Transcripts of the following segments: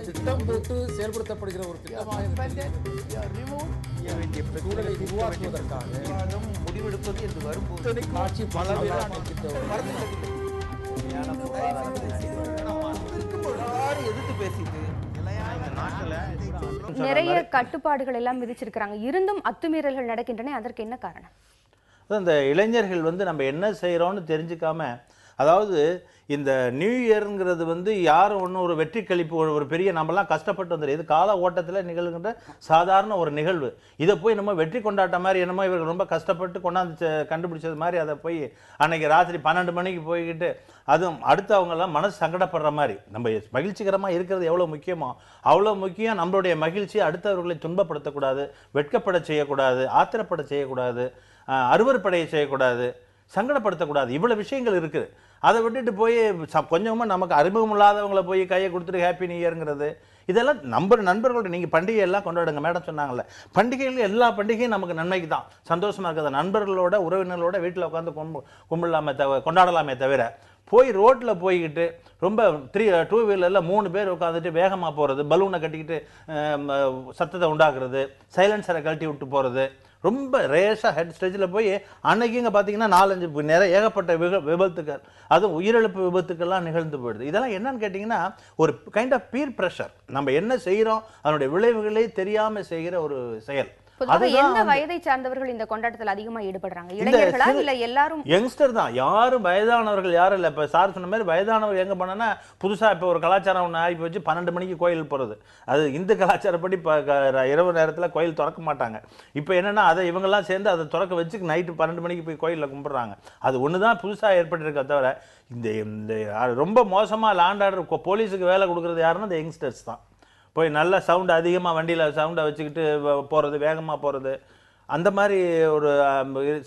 திட்டம் போட்டு செயல்படுத்தப்படுகிற ஒரு சூழலை உருவாக்குவதற்காக முடிவெடுப்பது என்று வரும்போது ஆட்சி எதிர்த்து பேசிட்டு நிறைய கட்டுப்பாடுகள் எல்லாம் விதிச்சிருக்காங்க, இருந்தும் அத்துமீறல்கள் நடக்கின்றன. அதற்கு என்ன காரணம்? இந்த இளைஞர்கள் வந்து நம்ம என்ன செய்கிறோன்னு தெரிஞ்சுக்காம, அதாவது இந்த நியூ இயருங்கிறது வந்து யாரும் ஒன்றும் ஒரு வெற்றி கழிப்பு ஒரு பெரிய நம்மலாம் கஷ்டப்பட்டு வந்துடும். இது கால ஓட்டத்தில் நிகழ்கின்ற சாதாரண ஒரு நிகழ்வு. இதை போய் நம்ம வெற்றி கொண்டாட்ட மாதிரி என்னமோ இவர்கள் ரொம்ப கஷ்டப்பட்டு கொண்டாந்து கண்டுபிடிச்சது மாதிரி அதை போய் அன்னைக்கு ராத்திரி 12 மணிக்கு போய்கிட்டு அதுவும் அடுத்து அவங்கெல்லாம் மனசு சங்கடப்படுற மாதிரி. நம்ம மகிழ்ச்சிகரமாக இருக்கிறது எவ்வளோ முக்கியமோ அவ்வளோ முக்கியம். நம்மளுடைய மகிழ்ச்சி அடுத்தவர்களை துன்பப்படுத்தக்கூடாது, வெட்கப்பட செய்யக்கூடாது, ஆத்திரப்பட செய்யக்கூடாது, அருவருப்படைய செய்யக்கூடாது, சங்கடப்படுத்தக்கூடாது. இவ்வளோ விஷயங்கள் இருக்குது. அதை விட்டுட்டு போய் கொஞ்சமாக நமக்கு அறிமுகம் இல்லாதவங்களை போய் கையை கொடுத்துட்டு ஹாப்பி நியூ இயருங்கிறது இதெல்லாம் நண்பர்களோட நீங்கள் பண்டிகை எல்லாம் கொண்டாடுங்க. மேடம் சொன்னாங்கல்ல, பண்டிகைகள் எல்லா பண்டிகையும் நமக்கு நன்மைக்கு தான், சந்தோஷமாக இருக்கிறது. நண்பர்களோட உறவினர்களோட வீட்டில் உட்காந்து கும்பிடலாமே குண்டாடலாமே தவிர போய் ரோட்டில் போய்கிட்டு ரொம்ப 2 வீலரில் 3 பேர் உட்காந்துட்டு வேகமாக போகிறது, பலூனை கட்டிக்கிட்டு சத்தத்தை உண்டாக்குறது, சைலன்சரை கழட்டி விட்டு போகிறது, ரொம்ப ரேஷாக ஹெட் ஸ்டேஜில் போய் அன்னைக்கு இங்கே பார்த்தீங்கன்னா 4-5 நிறைய ஏகப்பட்ட விபத்துக்கள், அதுவும் உயிரிழப்பு விபத்துக்கள்லாம் நிகழ்ந்து போயிடுது. இதெல்லாம் என்னன்னு கேட்டிங்கன்னா ஒரு கைண்ட் ஆஃப் பீர் ப்ரெஷர். நம்ம என்ன செய்கிறோம் அதனுடைய விளைவுகளே தெரியாமல் செய்கிற ஒரு செயல். எந்த வயதை சார்ந்தவர்கள் இந்த கொண்டாட்டத்தில் அதிகமா ஈடுபடுறாங்க? இளைஞர்களா இல்ல எல்லாரும்? யங்ஸ்டர் தான். யாரும் வயதானவர்கள் யாரும் இல்லை. இப்போ சார் சொன்ன மாதிரி வயதானவர் எங்கே போனோன்னா புதுசாக இப்போ ஒரு கலாச்சாரம் ஒன்று ஆகி போச்சு, 12 மணிக்கு கோயில் போகிறது. அது இந்து கலாச்சாரப்படி இப்போ இரவு நேரத்தில் கோயில் திறக்க மாட்டாங்க. இப்போ என்னென்னா அதை இவங்கெல்லாம் சேர்ந்து அதை திறக்க வச்சு நைட்டு 12 மணிக்கு போய் கோயிலில் கும்பிட்றாங்க. அது ஒன்று தான் புதுசாக ஏற்பட்டிருக்க தவிர இந்த ரொம்ப மோசமாக லேண்ட் ஆர்டர் போலீஸுக்கு வேலை கொடுக்குறது யாருன்னா இந்த யங்ஸ்டர்ஸ் தான். போய் நல்ல சவுண்டு அதிகமாக வண்டியில் சவுண்டை வச்சுக்கிட்டு போகிறது, வேகமாக போகிறது, அந்த மாதிரி ஒரு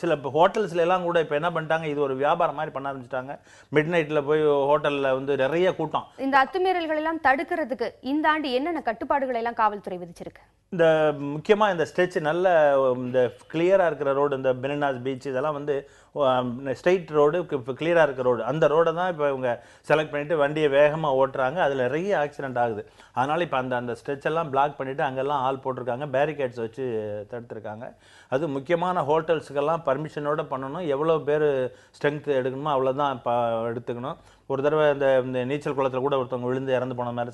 சில ஹோட்டல்ஸ்ல எல்லாம் கூட இப்போ என்ன பண்ணிட்டாங்க, இது ஒரு வியாபாரம் மாதிரி பண்ண ஆரம்பிச்சிட்டாங்க. மிட் நைட்டில் போய் ஹோட்டலில் வந்து நிறைய கூட்டம். இந்த அத்துமீறல்கள் எல்லாம் தடுக்கிறதுக்கு இந்த ஆண்டு என்னென்ன கட்டுப்பாடுகள் எல்லாம் காவல்துறை விதிச்சிருக்கு? இந்த முக்கியமாக இந்த ஸ்ட்ரெச் நல்ல இந்த கிளியராக இருக்கிற ரோடு, இந்த பெனினாஸ் பீச் இதெல்லாம் வந்து ஸ்ட்ரெயிட் ரோடு, இப்போ கிளியராக இருக்கிற ரோடு, அந்த ரோடை தான் இப்போ இவங்க செலக்ட் பண்ணிவிட்டு வண்டியை வேகமாக ஓட்டுறாங்க. அதில் நிறைய ஆக்சிடென்ட் ஆகுது. அதனால் இப்போ அந்த ஸ்ட்ரெச் எல்லாம் பிளாக் பண்ணிவிட்டு அங்கெல்லாம் ஆள் போட்டிருக்காங்க, பேரிகேட்ஸ் வச்சு தடுத்துருக்காங்க. அது முக்கியமான ஹோட்டல்ஸுக்கெல்லாம் பர்மிஷனோடு பண்ணணும். எவ்வளோ பேர் ஸ்ட்ரென்த் எடுக்கணுமோ அவ்வளோதான் இப்போ எடுத்துக்கணும். ஒரு தடவை இந்த நீச்சல் குளத்தில் கூட ஒருத்தவங்க விழுந்து இறந்து போன மாதிரி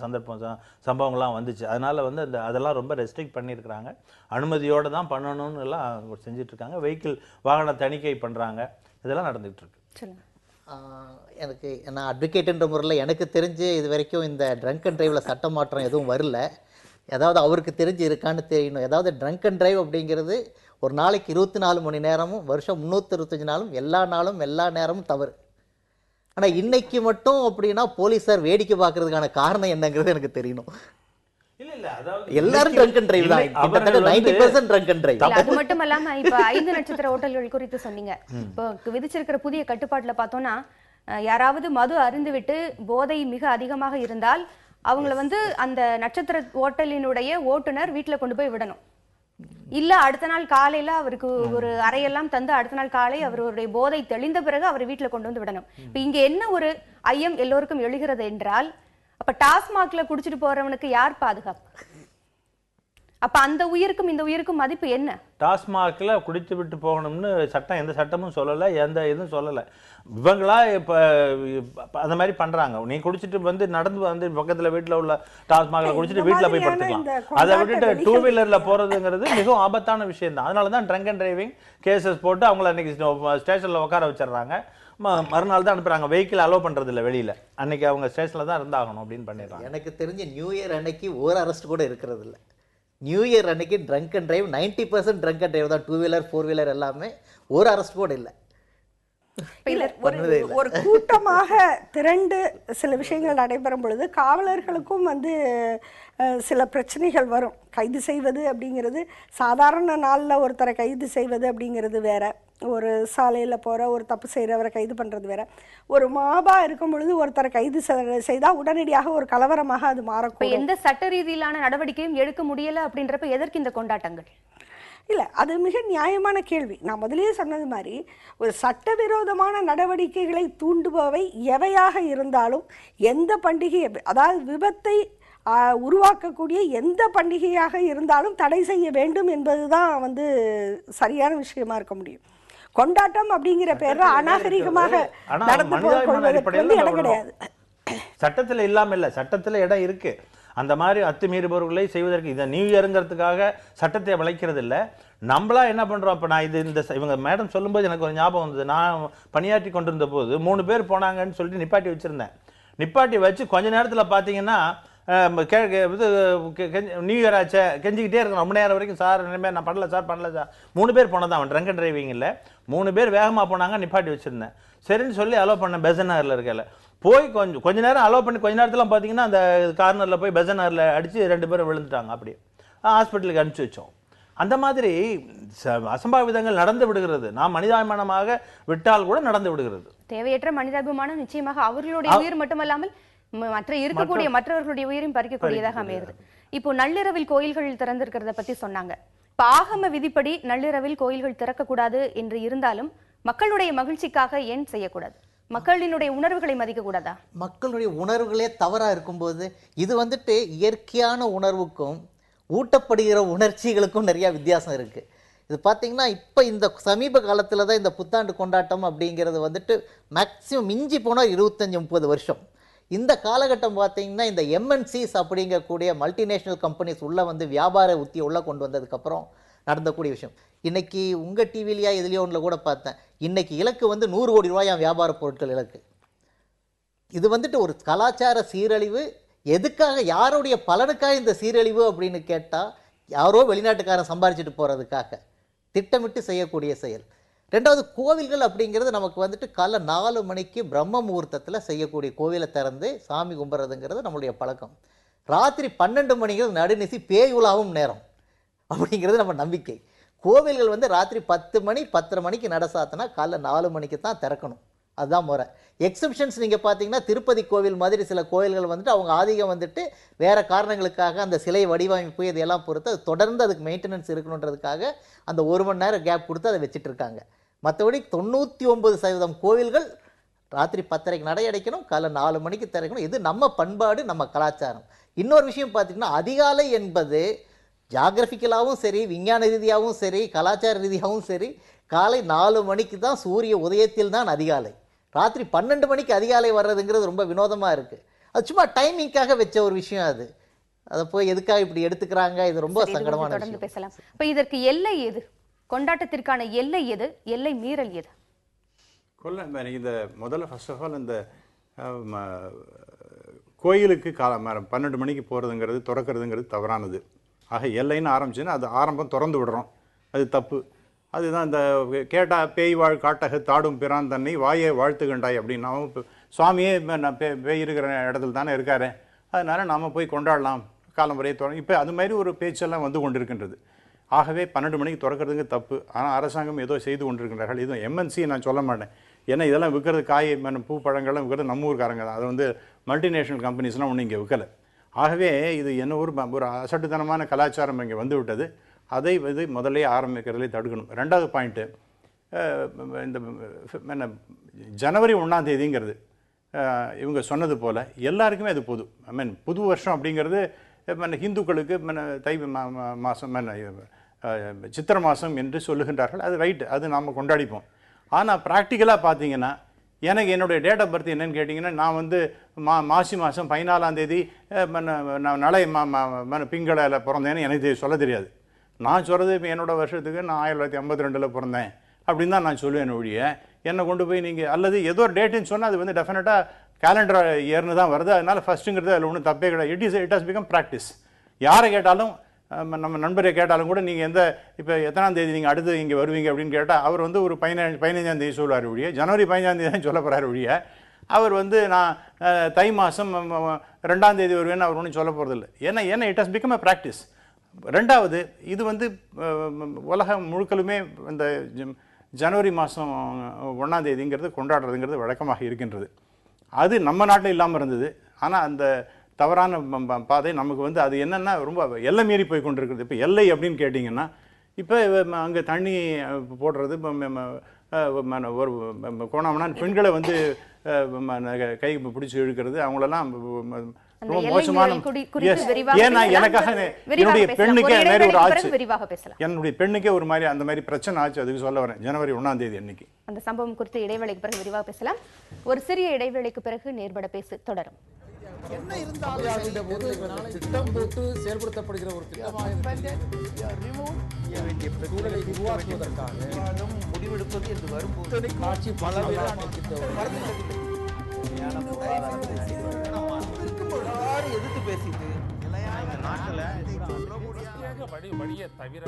சம்பவங்கள்லாம் வந்துச்சு. அதனால் வந்து அதெல்லாம் ரொம்ப ரெஸ்ட்ரிக்ட் பண்ணியிருக்கிறாங்க. அனுமதியோடு தான் பண்ணணும்னு எல்லாம் செஞ்சிட்ருக்காங்க. வெஹிக்கிள் வாகன தணிக்கை பண்ணுறாங்க. இதெல்லாம் நடந்துகிட்ருக்கு. எனக்கு நான் அட்வொகேட்டுன்ற முறையில் எனக்கு தெரிஞ்சு இது வரைக்கும் இந்த ட்ரங்க் அண்ட் ட்ரைவில் சட்ட மாற்றம் எதுவும் வரல. ஏதாவது அவருக்கு தெரிஞ்சு இருக்கான்னு தெரியணும். ஏதாவது ட்ரங்க் அண்ட் ட்ரைவ் அப்படிங்கிறது ஒரு நாளைக்கு 24 மணி நேரமும் வருஷம் 365 நாளும் எல்லா நாளும் எல்லா நேரமும் தவறு. ஆனால் இன்னைக்கு மட்டும் அப்படின்னா போலீஸார் வேடிக்கை பார்க்கறதுக்கான காரணம் என்னங்கிறது எனக்கு தெரியணும். எல்லாரும் ட்ரங்க் அண்ட் டிரைவ் தான். கிட்டத்தட்ட 90% ட்ரங்க் அண்ட் டிரைவ். அது மட்டும் இல்லாம இப்ப 5 நட்சத்திர ஹோட்டல்கள் குறித்து சொன்னீங்க. இப்போ விதிச்சிருக்கிற புதிய கட்டுப்பாட்டுல பார்த்தோம்னா, யாராவது மது அருந்துவிட்டு போதை மிக அதிகமாக இருந்தால் அவங்கள வந்து அந்த நட்சத்திர ஹோட்டலினுடைய ஓட்டுநர் வீட்டுல கொண்டு போய் விடணும். இல்ல அடுத்த நாள் காலையில அவருக்கு ஒரு அறையெல்லாம் தந்து அடுத்த நாள் காலை அவருடைய போதை தெளிந்த பிறகு அவர் வீட்டுல கொண்டு வந்து விடணும். இப்ப இங்க என்ன ஒரு ஐயம் எல்லோருக்கும் எழுகிறது என்றால், அப்ப டாஸ்மாக்ல குடிச்சிட்டு போறவனுக்கு யார் பாதுகாப்பு? அப்ப அந்த உயிருக்கும் இந்த உயிருக்கும் மதிப்பு என்ன? டாஸ்மாக்ல குடித்து விட்டு போகணும்னு சட்டம் எந்த சட்டமும் சொல்லலை, எந்த இதுவும் சொல்லலை. இவங்களா இப்போ அந்த மாதிரி பண்ணுறாங்க. நீ குடிச்சிட்டு வந்து நடந்து வந்து பக்கத்தில் வீட்டில் உள்ள டாஸ்மாகில் குடிச்சிட்டு வீட்டில் போய் படுத்துக்கலாம். அதை விட்டுட்டு 2 வீலரில் போகிறதுங்கிறது மிகவும் ஆபத்தான விஷயம் தான். அதனால தான் ட்ரங்க் அண்ட் டிரைவிங் கேசஸ் போட்டு அவங்கள அன்றைக்கி ஸ்டேஷனில் உட்கார வச்சிடுறாங்க. மறுநாள் தான் அனுப்புகிறாங்க. வெஹிக்கிள் அலோவ் பண்ணுறது இல்லை வெளியில். அன்றைக்கி அவங்க ஸ்டேஷனில் தான் இருந்தாகணும் அப்படின்னு பண்ணிடுறாங்க. எனக்கு தெரிஞ்ச நியூ இயர் அன்னைக்கு ஒரு அரெஸ்ட் கூட இருக்கிறது இல்லை. நியூ இயர் அன்னைக்கு drunk and drive 90% drunk and drive தான். 2 வீலர் 4 வீலர் எல்லாமே ஒரு அரெஸ்ட் கூட இல்லை. ஒரு கூட்டமாக திரண்டு சில விஷயங்கள் நடைபெறும் பொழுது காவலர்களுக்கும் வந்து சில பிரச்சனைகள் வரும். கைது செய்வது அப்படிங்கிறது சாதாரண நாளில் ஒருத்தரை கைது செய்வது அப்படிங்கிறது வேற, ஒரு சாலையில் போகிற ஒரு தப்பு செய்கிறவரை கைது பண்ணுறது வேற. ஒரு மாபா இருக்கும் பொழுது ஒருத்தரை கைது செய்தால் உடனடியாக ஒரு கலவரமாக அது மாறக்கூடும். எந்த சட்ட ரீதியிலான நடவடிக்கையும் எடுக்க முடியலை அப்படின்றப்ப எதற்கு இந்த கொண்டாட்டங்கள்? இல்லை, அது மிக நியாயமான கேள்வி. நான் முதலே சொன்னது மாதிரி ஒரு சட்டவிரோதமான நடவடிக்கைகளை தூண்டுபவை எவையாக இருந்தாலும், எந்த பண்டிகை, அதாவது விபத்தை உருவாக்கக்கூடிய எந்த பண்டிகையாக இருந்தாலும் தடை செய்ய வேண்டும் என்பது தான் சரியான விஷயமா இருக்க முடியும். கொண்டாட்டம் அப்படிங்கிற பேர்ல அநாகரிகமாக நடந்து கொள்வதற்கு இடம் கிடையாது. சட்டத்தில் இல்லாம இல்ல, சட்டத்தில் இடம் இருக்கு. அந்த மாதிரி அத்துமீறுபவர்களை செய்வதற்கு இதை நியூ இயருங்கிறதுக்காக சட்டத்தை வளைக்கிறது இல்லை. நம்மளா என்ன பண்ணுறோம்? அப்போ நான் இவங்க மேடம் சொல்லும்போது எனக்கு ஒரு ஞாபகம் வந்தது. நான் பணியாற்றி கொண்டிருந்த போது 3 பேர் போனாங்கன்னு சொல்லிட்டு நிப்பாட்டி வச்சுருந்தேன். நிப்பாட்டி வச்சு கொஞ்ச நேரத்தில் பார்த்தீங்கன்னா நியூ இயர் ஆச்சே கெஞ்சிக்கிட்டே இருக்கணும் ரொம்ப நேரம் வரைக்கும். சார் இனிமேல் நான் பண்ணல சார் 3 பேர் போனதான், அவன் ட்ரங்க் அண்ட் டிரைவிங் இல்லை. 3 பேர் வேகமாக போனாங்க, நிப்பாட்டி வச்சுருந்தேன். சரின்னு சொல்லி அலோவ் பண்ணேன். பெசனரில் இருக்கல போய் கொஞ்ச நேரம் அலோவ் பண்ணி கொஞ்ச நேரத்தில் பார்த்தீங்கன்னா அந்த கார்னரில் போய் பெசனரில் அடித்து 2 பேரும் விழுந்துட்டாங்க. அப்படியே ஹாஸ்பிட்டலுக்கு அனுப்பிச்சி வச்சோம். அந்த மாதிரி அசம்பாவிதங்கள் நடந்து விடுகிறது. நாம் மனிதாபிமானமாக விட்டால் கூட நடந்து விடுகிறது. தேவையற்ற மனிதாபிமானம் நிச்சயமாக அவர்களுடைய உயிர் மட்டுமல்லாமல் இருக்கக்கூடிய மற்றவர்களுடைய உயிரையும் பறிக்கக்கூடியதாக அமைகிறது. இப்போ நள்ளிரவில் கோயில்கள் திறந்திருக்கிறத பத்தி சொன்னாங்க. இப்ப ஆகம விதிப்படி நள்ளிரவில் கோயில்கள் திறக்கக்கூடாது என்று இருந்தாலும் மக்களுடைய மகிழ்ச்சிக்காக ஏன் செய்யக்கூடாது? மக்களினுடைய உணர்வுகளை மதிக்க கூடாதா? மக்களுடைய உணர்வுகளே தவறா இருக்கும்போது இது இயற்கையான உணர்வுக்கும் ஊட்டப்படுகிற உணர்ச்சிகளுக்கும் நிறைய வித்தியாசம் இருக்கு. இது பார்த்தீங்கன்னா இப்போ இந்த சமீப காலத்தில் தான் இந்த புத்தாண்டு கொண்டாட்டம் அப்படிங்கிறது மேக்சிமம் மிஞ்சி போனால் 25-30 வருஷம். இந்த காலகட்டம் பார்த்தீங்கன்னா இந்த எம்என்சிஸ் அப்படிங்கக்கூடிய மல்டிநேஷ்னல் கம்பெனிஸ் உள்ளே வியாபார உத்தியை உள்ளே கொண்டு வந்ததுக்கப்புறம் நடந்தக்கூடிய விஷயம். இன்றைக்கி உங்கள் டிவிலையா எதுலையோ ஒன்றில் கூட பார்த்தேன், இன்றைக்கி இலக்கு 100 கோடி ரூபாய் வியாபார பொருட்கள் இலக்கு. இது ஒரு கலாச்சார சீரழிவு. எதுக்காக, யாருடைய பலனுக்காக இந்த சீரழிவு அப்படின்னு கேட்டால், யாரோ வெளிநாட்டுக்காரன் சம்பாரிச்சிட்டு போகிறதுக்காக திட்டமிட்டு செய்யக்கூடிய செயல். ரெண்டாவது, கோவில்கள் அப்படிங்கிறது நமக்கு காலை 4 மணிக்கு பிரம்ம முகூர்த்தத்தில் செய்யக்கூடிய கோவிலை திறந்து சாமி கும்பிட்றதுங்கிறது நம்மளுடைய பழக்கம். ராத்திரி 12 மணிங்கிறது நடுநிசி பேய் உலாவும் நேரம் அப்படிங்கிறது நம்ம நம்பிக்கை. கோவில்கள் ராத்திரி 10 மணி 10:30 மணிக்கு நட சாத்தினா காலைல 4 மணிக்கு தான் திறக்கணும். அதுதான் முறை. எக்ஸப்ஷன்ஸ் நீங்கள் பார்த்தீங்கன்னா திருப்பதி கோவில் மாதிரி சில கோவில்கள் அவங்க ஆதிக்கம் வேறு காரணங்களுக்காக அந்த சிலை வடிவமைப்பு இதையெல்லாம் பொறுத்து அது தொடர்ந்து அதுக்கு மெயின்டெனன்ஸ் இருக்கணுன்றதுக்காக அந்த 1 மணி நேரம் கேப் கொடுத்து அதை வச்சுட்டு இருக்காங்க. மற்றபடி 99% கோவில்கள் ராத்திரி 10:30க்கு நடை அடைக்கணும், காலைல 4 மணிக்கு திறக்கணும். இது நம்ம பண்பாடு, நம்ம கலாச்சாரம். இன்னொரு விஷயம் பார்த்தீங்கன்னா, அதிகாலை என்பது ஜாகிரபிக்கலாகவும் சரி, விஞ்ஞான ரீதியாகவும் சரி, கலாச்சார ரீதியாகவும் சரி, காலை 4 மணிக்கு தான் சூரிய உதயத்தில் தான் அதிகாலை. ராத்திரி 12 மணிக்கு அதிகாலை வர்றதுங்கிறது ரொம்ப வினோதமாக இருக்குது. அது சும்மா டைமிங்காக வச்ச ஒரு விஷயம். அதை போய் எதுக்காக இப்படி எடுத்துக்கிறாங்க? இது ரொம்ப சங்கடமான தொடர்ந்து பேசலாம். இப்போ இதற்கு எல்லை எது? கொண்டாட்டத்திற்கான எல்லை எது? எல்லை மீறல் எது? இந்த முதல்ல ஃபர்ஸ்ட் ஆஃப் ஆல் இந்த கோயிலுக்கு 12 மணிக்கு போகிறதுங்கிறது திறக்கிறதுங்கிறது தவறானது. ஆக எல்லைன்னு ஆரம்பிச்சுன்னா அது ஆரம்பம் திறந்து விடுறோம், அது தப்பு. அதுதான் இந்த கேட்டா பேய் வாழ் காட்டக தாடும் பிரான் தன்னை வாயை வாழ்த்துகண்டாய் அப்படின்னா, சுவாமியே பேய் இருக்கிற இடத்துல தானே இருக்காரு, அதனால் நாம் போய் கொண்டாடலாம் காலம் வரையை இப்போ அது மாதிரி ஒரு பேச்செல்லாம் வந்து கொண்டிருக்கின்றது. ஆகவே 12 மணிக்கு திறக்கிறதுங்க தப்பு. ஆனால் அரசாங்கம் ஏதோ செய்து கொண்டிருக்கின்றார்கள். இதுவும் எம்என்சி நான் சொல்ல மாட்டேன், ஏன்னா இதெல்லாம் விற்கிறது காய் பூ பழங்கள்லாம் விற்கிறது நம்ம ஊருக்காரங்க தான். அது மல்டிநேஷ்னல் கம்பெனிஸ்லாம் ஒன்றும் இங்கே விற்கலை. ஆகவே இது என்ன ஒரு அசட்டுத்தனமான கலாச்சாரம் இங்கே வந்து விட்டது. அதை முதலே ஆரம்பிக்கிறதுலே தடுக்கணும். ரெண்டாவது பாயிண்ட்டு, இந்த ஜனவரி 1ஆம் தேதிங்கிறது இவங்க சொன்னது போல் எல்லாருக்குமே அது பொது. புது வருஷம் அப்படிங்கிறது ஹிந்துக்களுக்கு தை மாதம் சித்திரை மாதம் என்று சொல்லுகின்றார்கள். அது ரைட்டு, அது நாம் கொண்டாடிப்போம். ஆனால் ப்ராக்டிக்கலாக பார்த்தீங்கன்னா, எனக்கு என்னுடைய டேட் ஆஃப் பர்த் என்னன்னு கேட்டிங்கன்னா, நான் மாசி மாதம் 14ஆம் தேதி நலை பிங்களையில் பிறந்தேன்னு எனக்கு சொல்ல தெரியாது. நான் சொல்கிறது இப்போ என்னோடய வருஷத்துக்கு நான் 1952 பிறந்தேன் அப்படின்னு தான் நான் சொல்லுவேன் ஒழிய, என்னை கொண்டு போய் நீங்கள் அல்லது ஏதோ ஒரு டேட்டுன்னு சொன்னால் அது டெஃபினட்டாக கேலண்டர் இயர்னு தான் வருது. அதனால் ஃபஸ்ட்டுங்கிறது அதில் ஒன்றும் தப்பே கிடையாது. It has become practice. யாரை கேட்டாலும், நம்ம நண்பரை கேட்டாலும் கூட நீங்கள் இப்போ எத்தனாம் தேதி நீங்கள் அடுத்து இங்கே வருவீங்க அப்படின்னு கேட்டால் அவர் ஒரு 15ஆம் தேதி சொல்லுவார் ஒழிய, ஜனவரி 15ஆம் தேதி தான் சொல்ல போகிறார் ஒழிய, அவர் நான் தை மாதம் 2ஆம் தேதி வருவேன்னு அவர் ஒன்றும் சொல்ல போகிறதில்லை. ஏன்னா it has become a practice. ரெண்டாவது, இது உலகம் முழுக்கலுமே இந்த ஜனவரி மாதம் 1ஆம் தேதிங்கிறது கொண்டாடுறதுங்கிறது வழக்கமாக இருக்கின்றது. அது நம்ம நாட்டில் இல்லாமல் இருந்தது. ஆனால் அந்த தவறான பாதை நமக்கு அது என்னென்னா ரொம்ப எல்லை மீறி போய் கொண்டிருக்கிறது. இப்போ எல்லை அப்படின்னு கேட்டிங்கன்னா, இப்போ அங்கே தண்ணி போடுறது ஒரு கோணாமனா பெண்களை வந்து கை பிடிச்சி இழுக்கிறது அவங்களெல்லாம் ரொம்ப மோசமான ஏன்னா எனக்காக என்னுடைய பெண்ணுக்கே மாதிரி ஒரு ஆச்சு, என்னுடைய பெண்ணுக்கே ஒரு மாதிரி அந்த மாதிரி பிரச்சனை ஆச்சு. அதுக்கு சொல்ல வரேன். ஜனவரி 1ஆம் தேதி அன்னைக்கு அந்த சம்பவம் குறித்து இடைவேளைக்கு பிறகு விரிவாக பேசலாம். ஒரு சிறிய இடைவேளைக்கு பிறகு நேர்பட பேச தொடரும். திட்டம் போட்டு செயல்படுத்தப்படுகிற ஒரு சூழலை உருவாக்குவதற்காக முடிவெடுப்பது என்று வரும்போது ஆட்சி பல எதிர்த்து பேசிட்டு வழியை தவிர